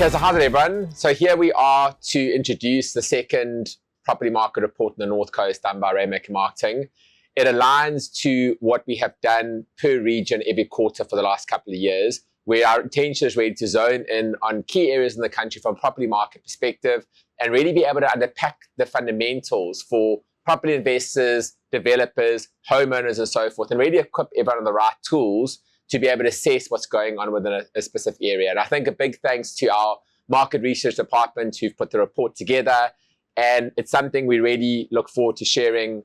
Okay, so how's it, everyone? So here we are to introduce the second property market report in the North Coast done by Rainmaker Marketing. It aligns to what we have done per region every quarter for the last couple of years, where our intention is really to zone in on key areas in the country from a property market perspective and really be able to unpack the fundamentals for property investors, developers, homeowners, and so forth, and really equip everyone with the right tools to be able to assess what's going on within a specific area. And I think a big thanks to our market research department who've put the report together. And it's something we really look forward to sharing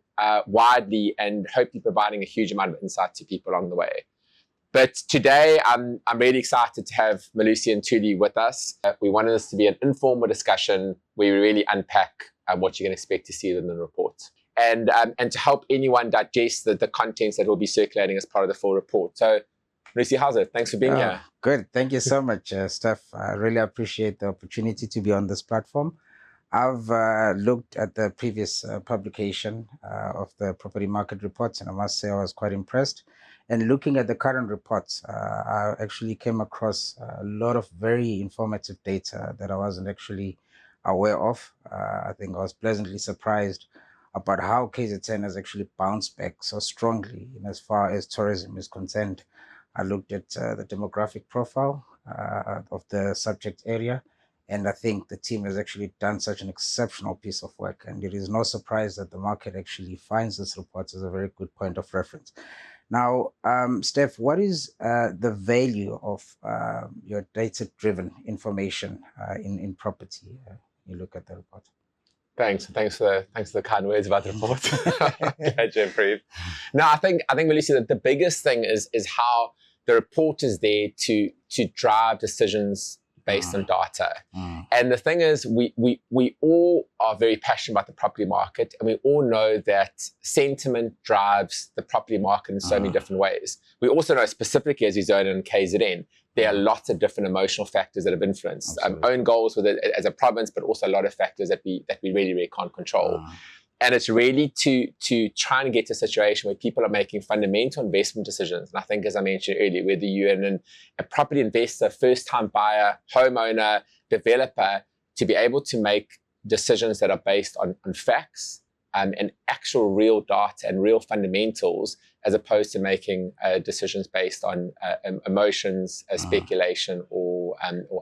widely and hopefully providing a huge amount of insight to people along the way. But today, I'm really excited to have Malusi and Tuli with us. We wanted this to be an informal discussion where we really unpack what you can expect to see within the report. And to help anyone digest the contents that will be circulating as part of the full report. So, Malusi, how's it? Thanks for being here. Good. Thank you so much, Steph. I really appreciate the opportunity to be on this platform. I've looked at the previous publication of the property market reports, and I must say I was quite impressed. And looking at the current reports, I actually came across a lot of very informative data that I wasn't actually aware of. I think I was pleasantly surprised about how KZN has actually bounced back so strongly in as far as tourism is concerned. I looked at the demographic profile of the subject area, and I think the team has actually done such an exceptional piece of work. And it is no surprise that the market actually finds this report as a very good point of reference. Now, Steph, what is the value of your data-driven information in property? You look at the report. Thanks for the kind words about the report. Glad you improved. No, I think Malusi, that the biggest thing is how the report is there to drive decisions based on data. And the thing is, we all are very passionate about the property market, and we all know that sentiment drives the property market in so many different ways. We also know specifically as you zone in KZN, there are lots of different emotional factors that have influenced own goals with it as a province, but also a lot of factors that we really can't control. And it's really to try and get to a situation where people are making fundamental investment decisions. And I think, as I mentioned earlier, whether you're a property investor, first-time buyer, homeowner, developer, to be able to make decisions that are based on facts and actual real data and real fundamentals, as opposed to making decisions based on emotions, speculation, or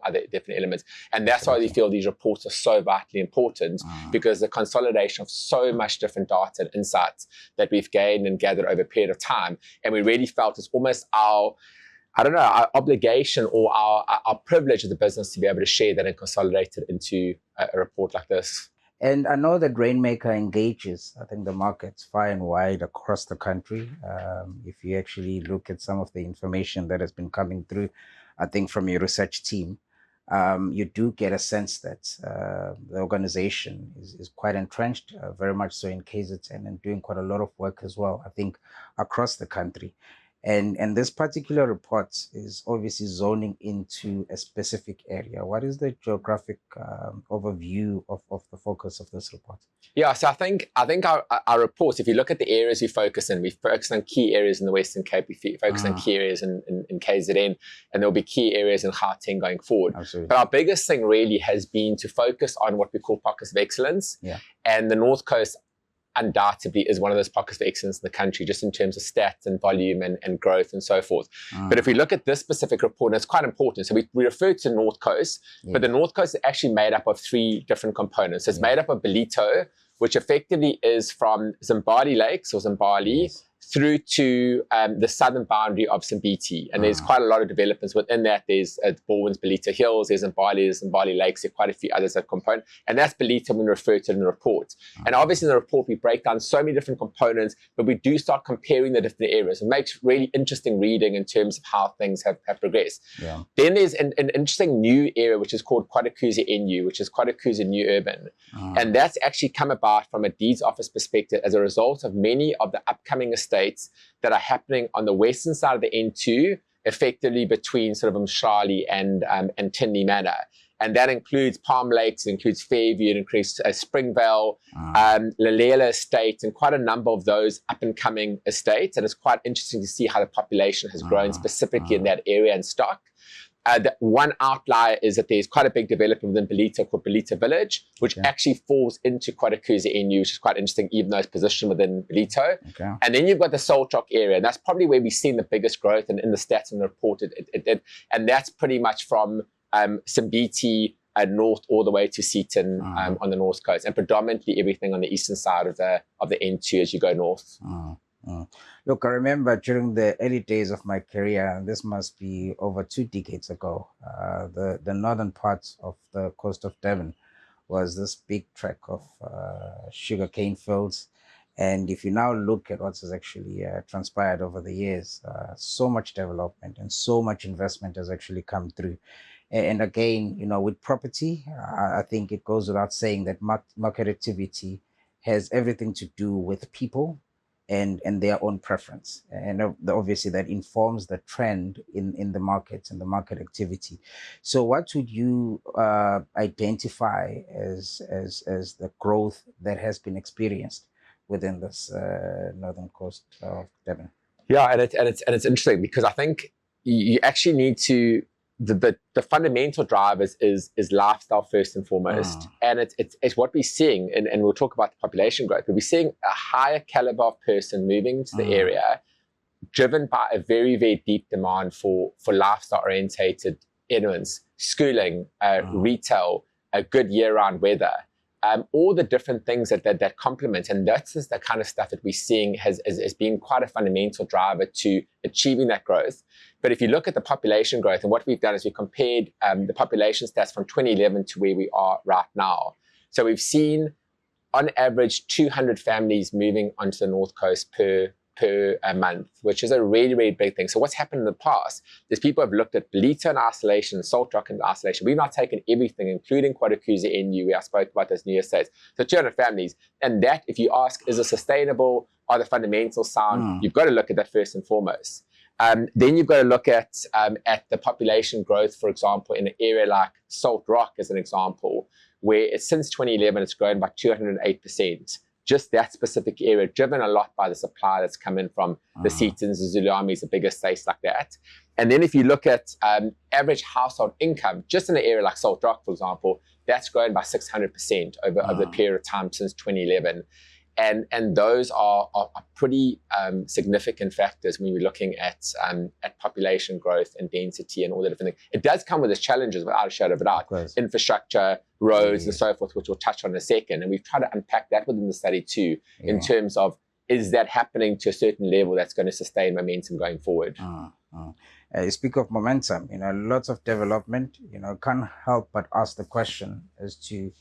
other different elements. And that's why we feel these reports are so vitally important, because the consolidation of so much different data and insights that we've gained and gathered over a period of time. And we really felt it's almost our obligation or our privilege as a business to be able to share that and consolidate it into a report like this. And I know that Rainmaker engages, I think, the markets far and wide across the country. If you actually look at some of the information that has been coming through, I think from your research team, you do get a sense that the organization is quite entrenched, very much so in KZN, and doing quite a lot of work as well, I think, across the country. And this particular report is obviously zoning into a specific area. What is the geographic overview of the focus of this report? Yeah, so I think our reports, if you look at the areas we focus in, we focus on key areas in the Western Cape, we focus on key areas in KZN, and there'll be key areas in Gauteng going forward. Absolutely. But our biggest thing really has been to focus on what we call pockets of excellence. Yeah. And the North Coast undoubtedly is one of those pockets of excellence in the country, just in terms of stats and volume and growth and so forth. But if we look at this specific report, and it's quite important. So we refer to North Coast, but the North Coast is actually made up of three different components. So it's made up of Ballito, which effectively is from Zimbali Lakes or Zimbali through to the southern boundary of Simbiti. And there's quite a lot of developments within that. There's Baldwin's Ballito Hills, there's Zimbali Lakes, there are quite a few others that component. And that's Ballito when referred to in the report. And obviously in the report, we break down so many different components, but we do start comparing the different areas. It makes really interesting reading in terms of how things have progressed. Yeah. Then there's an interesting new area, which is called KwaDukuza NU, which is KwaDukuza Non-Urban. And that's actually come about from a deeds office perspective as a result of many of the upcoming estates that are happening on the western side of the N2, effectively between sort of Mshali and Tinley Manor. And that includes Palm Lakes, it includes Fairview, it includes Springvale, Lalela Estate, and quite a number of those up-and-coming estates. And it's quite interesting to see how the population has grown specifically in that area and stock. The one outlier is that there's quite a big development within Ballito called Ballito Village, which actually falls into KwaDukuza NU, which is quite interesting, even though it's positioned within Ballito. And then you've got the SaltRock area, and that's probably where we've seen the biggest growth in the stats in the report. And that's pretty much from Simbiti north all the way to Seaton on the north coast, and predominantly everything on the eastern side of the N2 as you go north. Look, I remember during the early days of my career, and this must be over 2 decades ago, the northern part of the coast of Devon was this big track of sugarcane fields. And if you now look at what has actually transpired over the years, so much development and so much investment has actually come through. And again, you know, with property, I think it goes without saying that market activity has everything to do with people and their own preference. And obviously that informs the trend in the markets and the market activity. So what would you identify as the growth that has been experienced within this northern coast of Devon? Yeah, and it's interesting because I think you actually need to, the fundamental drivers is lifestyle first and foremost, and it's what we're seeing, and we'll talk about the population growth, but we're seeing a higher caliber of person moving into the area, driven by a very, very deep demand for lifestyle orientated elements, schooling, retail, a good year-round weather, all the different things that complement, and that's just the kind of stuff that we're seeing has been quite a fundamental driver to achieving that growth. But if you look at the population growth, and what we've done is we compared the population stats from 2011 to where we are right now. So we've seen, on average, 200 families moving onto the North Coast per month, which is a really, really big thing. So what's happened in the past is people have looked at Ballito in isolation, SaltRock in isolation. We've now taken everything, including KwaDukuza NU, where I spoke about those new estates. So 200 families. And that, if you ask, is it sustainable? Are the fundamentals sound? You've got to look at that first and foremost. Then you've got to look at the population growth, for example, in an area like SaltRock as an example, where since 2011, it's grown by 208%. Just that specific area, driven a lot by the supply that's come in from the Setons, the Zuluamis, the biggest states like that. And then if you look at average household income, just in an area like SaltRock, for example, that's grown by 600% over the period of time since 2011. And those are pretty significant factors when we're looking at population growth and density and all the different things. It does come with its challenges, without a shadow of a doubt. Infrastructure, roads, and so forth, which we'll touch on in a second. And we've tried to unpack that within the study too, in terms of, is that happening to a certain level that's going to sustain momentum going forward? You speak of momentum, you know, lots of development, you know, can't help but ask the question as to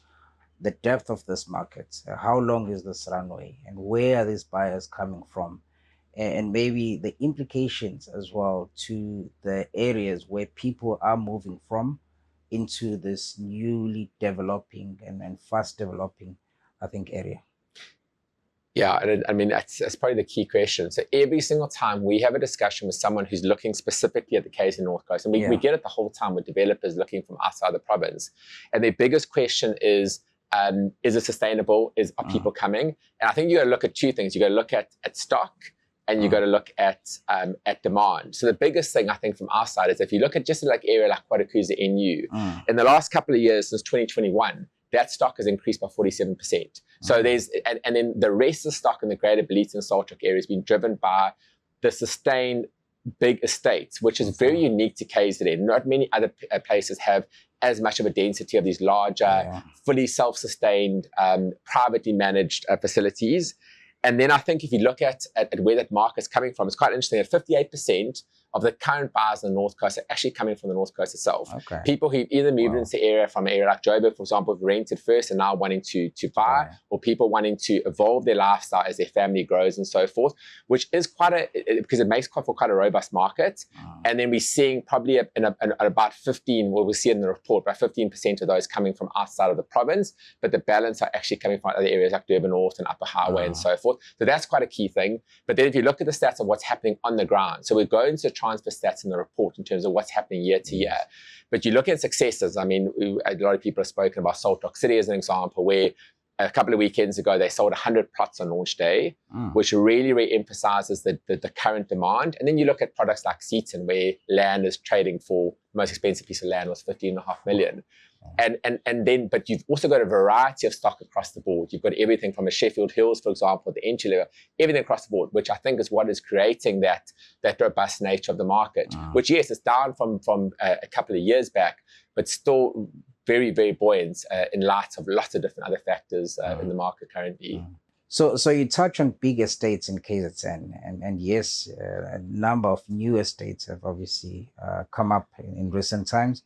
the depth of this market. How long is this runway, and where are these buyers coming from? And maybe the implications as well to the areas where people are moving from into this newly developing and fast developing, I think, area. Yeah, and I mean, that's probably the key question. So every single time we have a discussion with someone who's looking specifically at the KZN North Coast, and we get it the whole time with developers looking from outside the province, and their biggest question is it sustainable? Are people coming? And I think you got to look at 2 things. You got to look at stock, and you got to look at demand. So the biggest thing I think from our side is, if you look at just like area like KwaDukuza NU, in the last couple of years since 2021, that stock has increased by 47%. So there's, and then the rest of the stock in the greater Ballito and SaltRock area has been driven by the sustained big estates, which is very unique to KZN. Not many other places have as much of a density of these larger, fully self-sustained, privately managed facilities. And then I think if you look at where that market's coming from, it's quite interesting that 58% of the current buyers on the North Coast are actually coming from the North Coast itself. People who've either moved into the area from an area like Joburg, for example, who've rented first and now wanting to buy, or people wanting to evolve their lifestyle as their family grows and so forth, which is because it makes for quite a robust market. And then we're seeing probably at about 15, well, we'll see it in the report, about 15% of those coming from outside of the province, but the balance are actually coming from other areas like Durban North and Upper Highway and so forth. So that's quite a key thing. But then if you look at the stats of what's happening on the ground, so we're going to transfer stats in the report in terms of what's happening year to year. But you look at successes. I mean, a lot of people have spoken about SaltRock City as an example, where a couple of weekends ago, they sold 100 plots on launch day, which really, really emphasizes the current demand. And then you look at products like Seaton, where land is trading for, the most expensive piece of land was 15.5 million. But you've also got a variety of stock across the board. You've got everything from a Sheffield Hills, for example, the entry level, everything across the board, which I think is what is creating that robust nature of the market, which, yes, is down from a couple of years back, but still very, very buoyant in light of lots of different other factors in the market currently. So you touch on big estates in KZN, and yes, a number of new estates have obviously come up in recent times.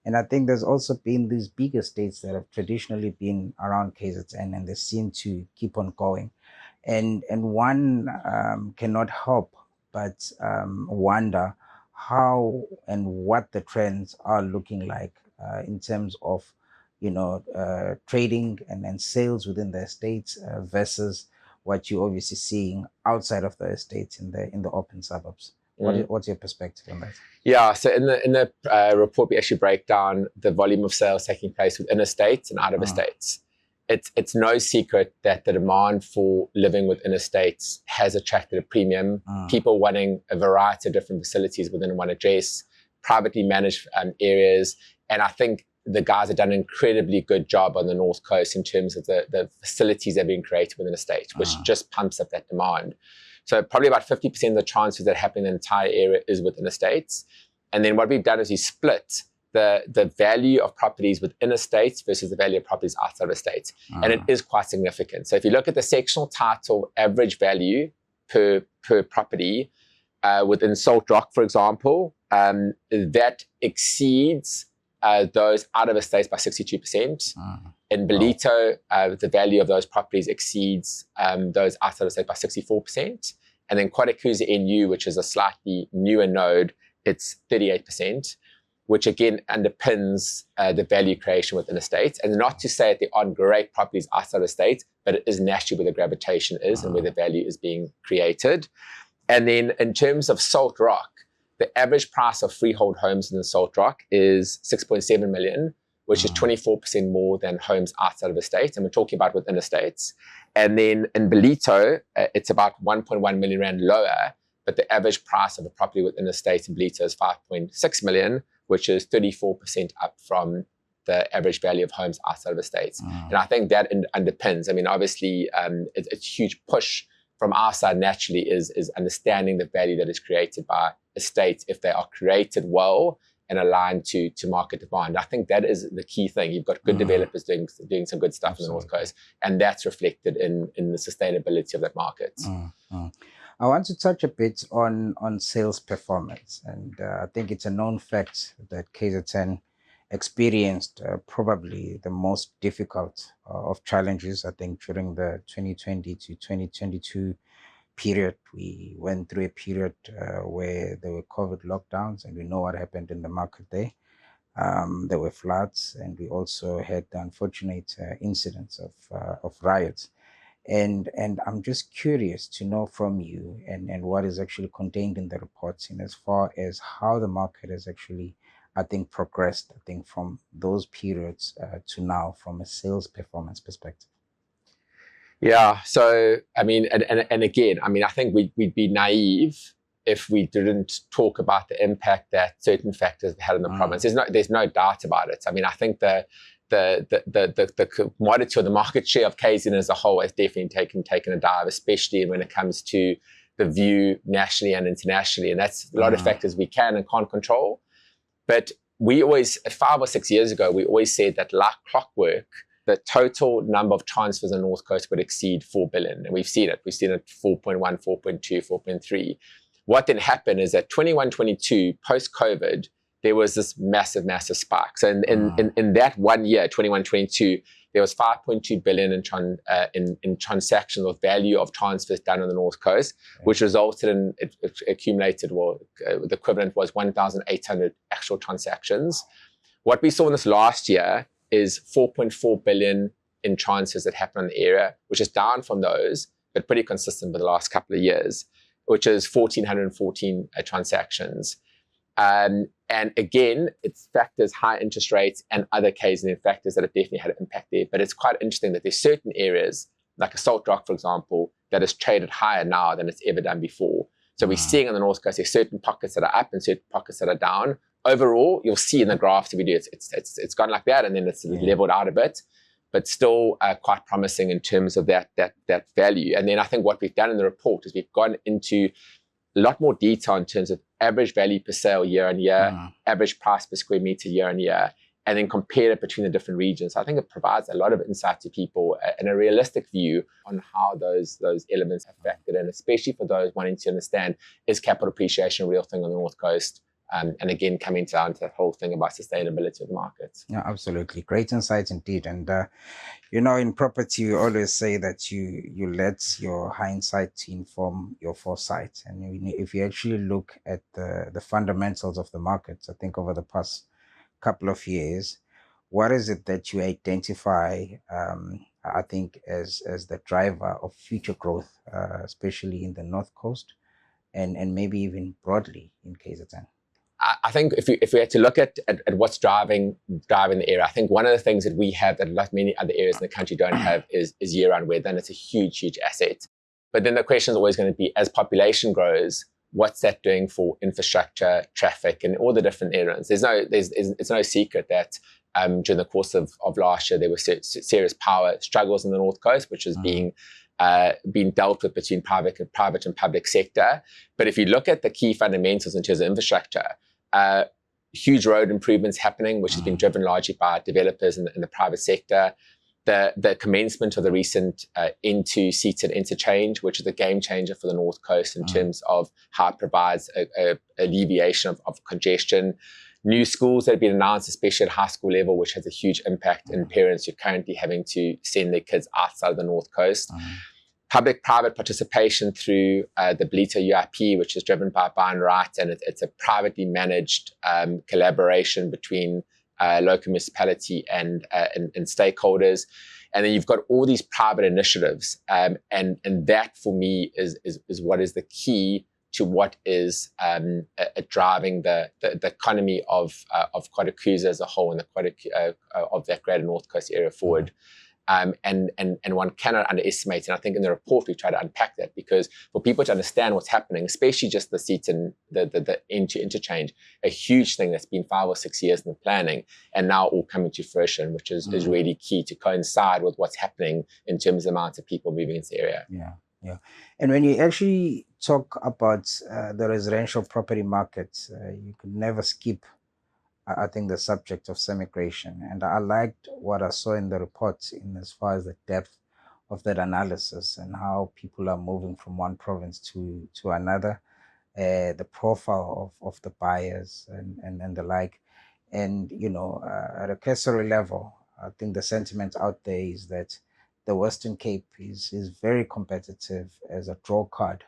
And I think there's also been these big estates that have traditionally been around KZN, and they seem to keep on going. And one cannot help but wonder how and what the trends are looking like in terms of, trading and sales within the estates versus what you're obviously seeing outside of the estates in the open suburbs. What's your perspective on that? Yeah, so in the report, we actually break down the volume of sales taking place within estates and out of estates. It's no secret that the demand for living within estates has attracted a premium. People wanting a variety of different facilities within one address, privately managed areas. And I think the guys have done an incredibly good job on the North Coast in terms of the facilities that are being created within estates, which just pumps up that demand. So probably about 50% of the transfers that happen in the entire area is within estates. And then what we've done is we split the value of properties within estates versus the value of properties outside of estates. And it is quite significant. So if you look at the sectional title average value per property within SaltRock, for example, that exceeds those out of estates by 62%. In Ballito, the value of those properties exceeds those outside of estates by 64%. And then KwaDukuza NU, which is a slightly newer node, it's 38%, which again underpins the value creation within estates. And not to say that there aren't great properties outside of estates, but it is naturally where the gravitation is and where the value is being created. And then in terms of SaltRock, the average price of freehold homes in the SaltRock is 6.7 million, which is 24% more than homes outside of estates. And we're talking about within estates. And then in Ballito, it's about 1.1 million rand lower, but the average price of a property within estates in Ballito is 5.6 million, which is 34% up from the average value of homes outside of estates. And I think that underpins, I mean, obviously, it's a huge push from our side naturally is understanding the value that is created by estates if they are created well and aligned to market demand. I think that is the key thing. You've got good developers doing some good stuff in the North Coast, and that's reflected in the sustainability of that market. I want to touch a bit on sales performance, and I think it's a known fact that KZN experienced probably the most difficult of challenges. I think during the 2020 to 2022 period, we went through a period where there were COVID lockdowns, and we know what happened in the market there. There were floods, and we also had the unfortunate incidents of riots. And I'm just curious to know from you and what is actually contained in the reports in as far as how the market has actually, I think, progressed, I think, from those periods to now from a sales performance perspective. Yeah, so, I mean, and again, I mean, I think we'd be naive if we didn't talk about the impact that certain factors had on the province. There's no doubt about it. I mean, I think the commodity or the market share of KZN as a whole has definitely taken a dive, especially when it comes to the view nationally and internationally. And that's a lot of factors we can and can't control. But we always, 5 or 6 years ago, we always said that like clockwork, the total number of transfers on the North Coast would exceed 4 billion. And we've seen it. We've seen it 4.1, 4.2, 4.3. What then happened is that 21-22, post-COVID, there was this massive spike. So in that 1 year, 21-22, there was 5.2 billion in transactions or value of transfers done on the North Coast, which resulted in, it accumulated, well, the equivalent was 1,800 actual transactions. What we saw in this last year is 4.4 billion in transfers that happened in the area, which is down from those, but pretty consistent with the last couple of years, which is 1,414 transactions. And again, it's factors, high interest rates and other KZN factors that have definitely had an impact there. But it's quite interesting that there's certain areas, like a SaltRock, for example, that is traded higher now than it's ever done before. So we're seeing on the North Coast, there's certain pockets that are up and certain pockets that are down. Overall, you'll see in the graphs that we do, it's gone like that, and then it's leveled out a bit, but still quite promising in terms of that value. And then I think what we've done in the report is we've gone into a lot more detail in terms of average value per sale year on year, average price per square meter year on year, and then compare it between the different regions. I think it provides a lot of insight to people and a realistic view on how those elements have factored in, especially for those wanting to understand, is capital appreciation a real thing on the North Coast? And again, coming down to that whole thing about sustainability of the markets. Yeah, absolutely. Great insights indeed. And, in property, you always say that you let your hindsight to inform your foresight. And if you actually look at the fundamentals of the markets, I think over the past couple of years, what is it that you identify, I think, as the driver of future growth, especially in the North Coast and maybe even broadly in KZN? I think if we had to look at what's driving the area, I think one of the things that we have that like many other areas in the country don't have is year-round weather, and it's a huge asset. But then the question is always going to be, as population grows, what's that doing for infrastructure, traffic, and all the different areas? It's no secret that during the course of last year, there were serious power struggles in the North Coast, which is being dealt with between private and public sector. But if you look at the key fundamentals in terms of infrastructure, huge road improvements happening, which has been driven largely by developers in the private sector. The commencement of the recent into seated interchange, which is a game changer for the North Coast in terms of how it provides a alleviation of congestion. New schools that have been announced, especially at high school level, which has a huge impact in parents who are currently having to send their kids outside of the North Coast. Public-private participation through the Ballito UIP, which is driven by Bygreat, and it's a privately managed collaboration between local municipality and stakeholders. And then you've got all these private initiatives, and that for me is what is the key to what is driving the economy of KwaDukuza as a whole, and of that greater North Coast area forward. And one cannot underestimate, and I think in the report we try to unpack that, because for people to understand what's happening, especially just the seats and the interchange, a huge thing that's been 5 or 6 years in the planning and now all coming to fruition, which is really key to coincide with what's happening in terms of the amount of people moving into the area. Yeah. And when you actually talk about the residential property market, you could never skip, I think, the subject of semigration. And I liked what I saw in the report in as far as the depth of that analysis and how people are moving from one province to another, the profile of the buyers and the like. And, at a cursory level, I think the sentiment out there is that the Western Cape is very competitive as a draw card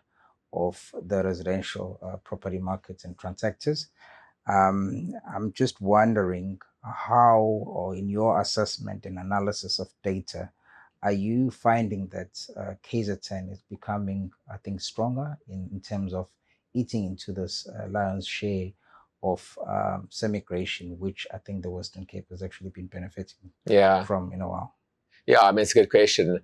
of the residential property markets and transactors. I'm just wondering how, or in your assessment and analysis of data, are you finding that KZN is becoming, I think, stronger in terms of eating into this lion's share of semigration, which I think the Western Cape has actually been benefiting from in a while? Yeah, I mean, it's a good question.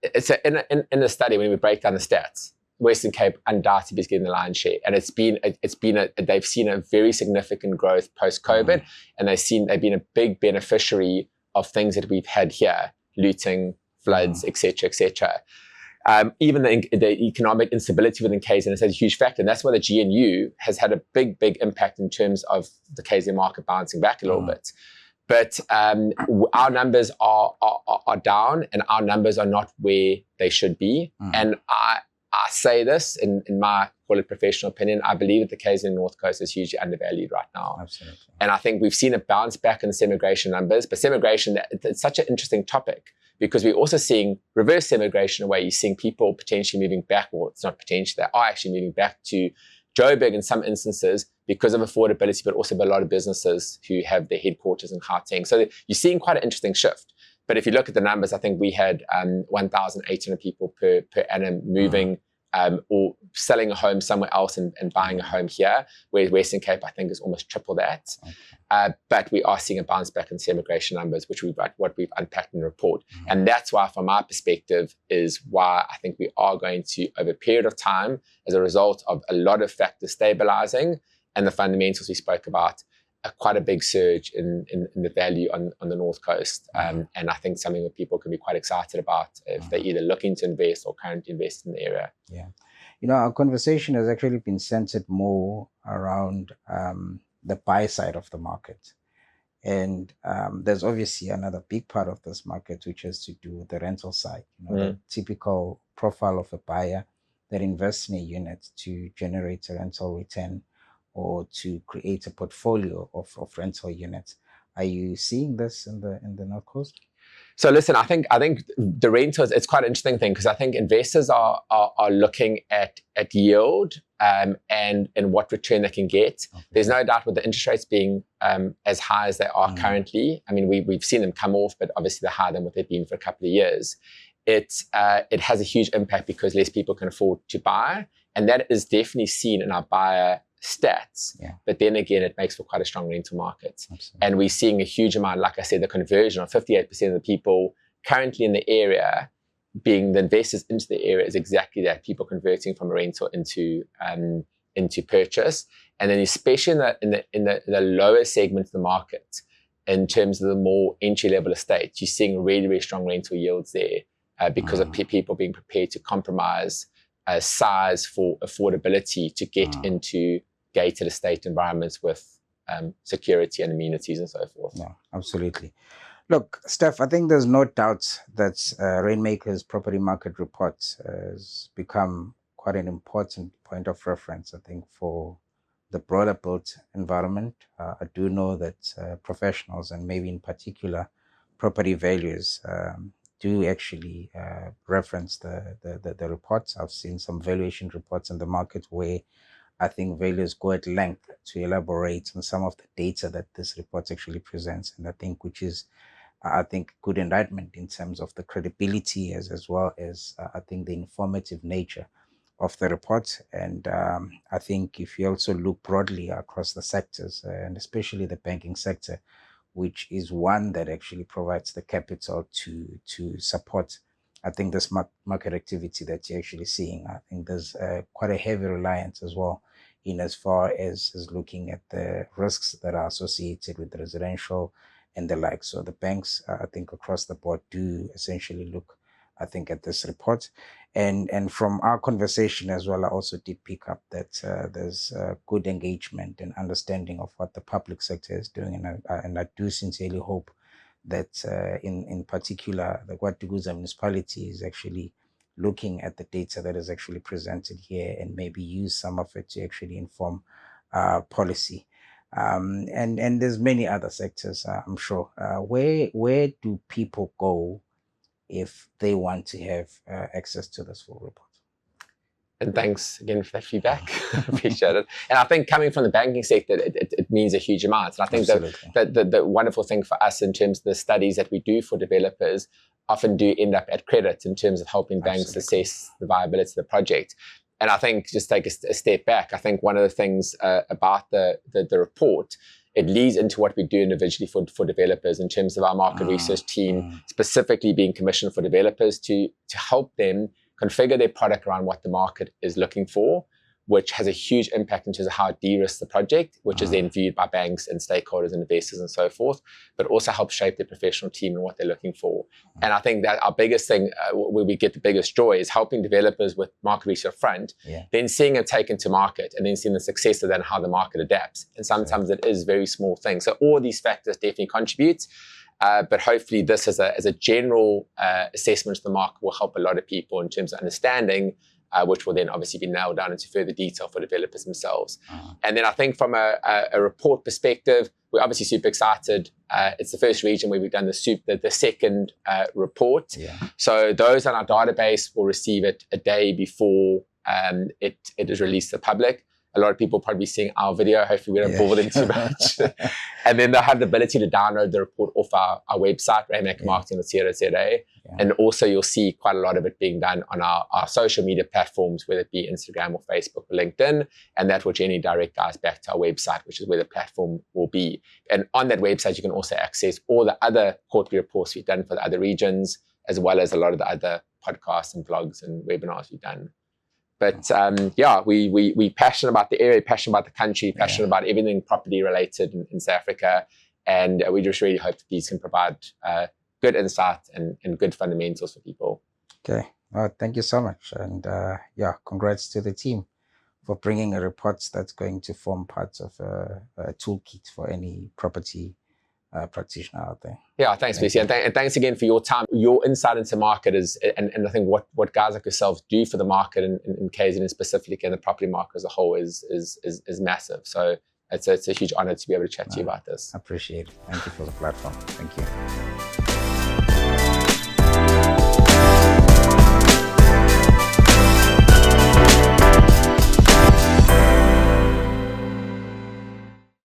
It's in the study, when we break down the stats, Western Cape undoubtedly is getting the lion's share, and they've seen a very significant growth post-COVID, and they've been a big beneficiary of things that we've had here, looting, floods, etc. Even the economic instability within KZN has had a huge factor, and that's why the GNU has had a big impact in terms of the KZN market bouncing back a little bit. But our numbers are down, and our numbers are not where they should be. And I say this in my, call it, professional opinion, I believe that the KZN North Coast is hugely undervalued right now. Absolutely. And I think we've seen a bounce back in the semigration numbers, but semigration, it's such an interesting topic, because we're also seeing reverse semigration, where you're seeing people potentially moving back, or it's not potentially, they are actually moving back to Joburg in some instances because of affordability, but also by a lot of businesses who have their headquarters in Gauteng. So you're seeing quite an interesting shift. But if you look at the numbers, I think we had 1,800 people per annum moving or selling a home somewhere else and buying a home here, where Western Cape, I think, is almost triple that. Okay. But we are seeing a bounce back in semigration numbers, which what we've unpacked in the report. And that's why, from our perspective, is why I think we are going to, over a period of time, as a result of a lot of factors stabilizing and the fundamentals we spoke about, quite a big surge in the value on the North Coast. And I think something that people can be quite excited about if they're either looking to invest or currently invest in the area. Yeah. Our conversation has actually been centered more around the buy side of the market. And there's obviously another big part of this market, which has to do with the rental side. The typical profile of a buyer that invests in a unit to generate a rental return or to create a portfolio of rental units. Are you seeing this in the North Coast? So listen, I think the rentals, it's quite an interesting thing, because I think investors are looking at yield and what return they can get. Okay. There's no doubt with the interest rates being as high as they are currently. I mean, we've seen them come off, but obviously they're higher than what they've been for a couple of years. It has a huge impact because less people can afford to buy, and that is definitely seen in our buyer stats. Yeah. But then again, it makes for quite a strong rental market. Absolutely. And we're seeing a huge amount, like I said, the conversion of 58% of the people currently in the area being the investors into the area is exactly that, people converting from a rental into purchase. And then especially in the lower segment of the market, in terms of the more entry-level estates, you're seeing really, really strong rental yields there because of people being prepared to compromise size for affordability to get into gated estate environments with security and amenities and so forth. Yeah, absolutely. Look, Steph, I think there's no doubt that Rainmaker's property market report has become quite an important point of reference, I think, for the broader built environment. I do know that professionals, and maybe in particular property valuers, do actually reference the reports. I've seen some valuation reports in the market where I think valuers go at length to elaborate on some of the data that this report actually presents, and I think which is good indictment in terms of the credibility as well as I think the informative nature of the report. And I think if you also look broadly across the sectors, and especially the banking sector, which is one that actually provides the capital to support, I think, this market activity that you're actually seeing. I think there's quite a heavy reliance as well in as far as looking at the risks that are associated with residential and the like. So the banks, I think, across the board do essentially look, I think, at this report. And from our conversation as well, I also did pick up that there's good engagement and understanding of what the public sector is doing. And I do sincerely hope that in particular, the KwaDukuza municipality is actually looking at the data that is actually presented here and maybe use some of it to actually inform policy. And there's many other sectors, I'm sure. Where do people go if they want to have access to this full report? And thanks again for that feedback. Appreciate it. And I think coming from the banking sector, it means a huge amount. And I think that the wonderful thing for us in terms of the studies that we do for developers often do end up at credit in terms of helping banks assess the viability of the project. And I think, just take a step back, I think one of the things about the report, it leads into what we do individually for developers in terms of our market research team, specifically being commissioned for developers to help them configure their product around what the market is looking for, which has a huge impact in terms of how it de-risks the project, which is then viewed by banks and stakeholders and investors and so forth, but also helps shape their professional team and what they're looking for. And I think that our biggest thing, where we get the biggest joy, is helping developers with market research front, then seeing it taken to market, and then seeing the success of that and how the market adapts. And sometimes it is very small things. So all these factors definitely contribute. But hopefully this as a general assessment of the market will help a lot of people in terms of understanding, which will then obviously be nailed down into further detail for developers themselves. And then I think from a report perspective, we're obviously super excited. It's the first region where we've done the second report. So those on our database will receive it a day before it is released to the public. a lot of people probably seeing our video. Hopefully we don't bore them too much. And then they'll have the ability to download the report off our website, rainmakermarketing.co.za. And also you'll see quite a lot of it being done on our social media platforms, whether it be Instagram or Facebook or LinkedIn. And that will generally direct guys back to our website, which is where the platform will be. And on that website, you can also access all the other quarterly reports we've done for the other regions, as well as a lot of the other podcasts and vlogs and webinars we've done. But we passionate about the area, passionate about the country, passionate about everything property related in South Africa. And we just really hope that these can provide good insight and good fundamentals for people. Okay. Well, thank you so much. And congrats to the team for bringing a report that's going to form part of a toolkit for any property practitioner out there. Yeah, thanks, BC. And thanks again for your time. Your insight into market is, and I think what guys like yourselves do for the market in KZN specifically and the property market as a whole is massive. So it's a huge honor to be able to chat to you about this. I appreciate it. Thank you for the platform. Thank you.